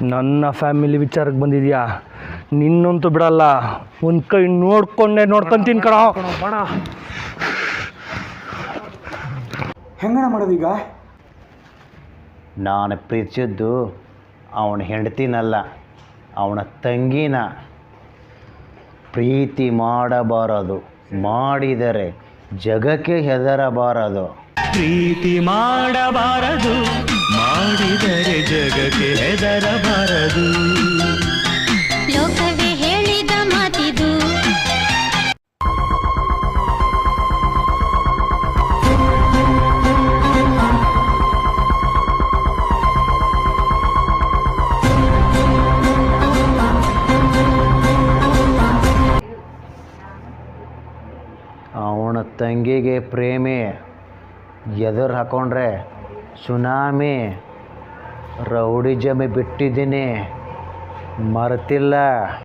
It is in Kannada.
ನನ್ನ ಫ್ಯಾಮಿಲಿ ವಿಚಾರಕ್ಕೆ ಬಂದಿದ್ಯಾ, ನಿನ್ನಂತೂ ಬಿಡಲ್ಲ. ಒಂದು ಕೈ ನೋಡ್ಕೊಂತೀನಿ ಕಣ. ಬಣ ಹೆಂಗಣ ಮಾಡೋದೀಗ? ನಾನು ಪ್ರೀತಿಸಿದ್ದು ಅವನ ಹೆಂಡತಿನಲ್ಲ, ಅವನ ತಂಗಿನ. ಪ್ರೀತಿ ಮಾಡಬಾರದು, ಮಾಡಿದರೆ ಜಗಕ್ಕೆ ಹೆದರಬಾರದು. ಪ್ರೀತಿ ಮಾಡಬಾರದು, ಮಾಡಿದರೆ ಜಗಕ್ಕೆ ಹೆದರಬಾರದು. ಲೋಕವೇ ಹೇಳಿದ ಮಾತಿದು. ಅವನ ತಂಗಿಗೆ ಪ್ರೇಮಿ ಎದುರು ಹಾಕೊಂಡ್ರೆ ಸುನಾಮಿ. ರೌಡಿ ಜಮೆ ಬಿಟ್ಟಿದ್ದೀನಿ, ಮರೆತಿಲ್ಲ.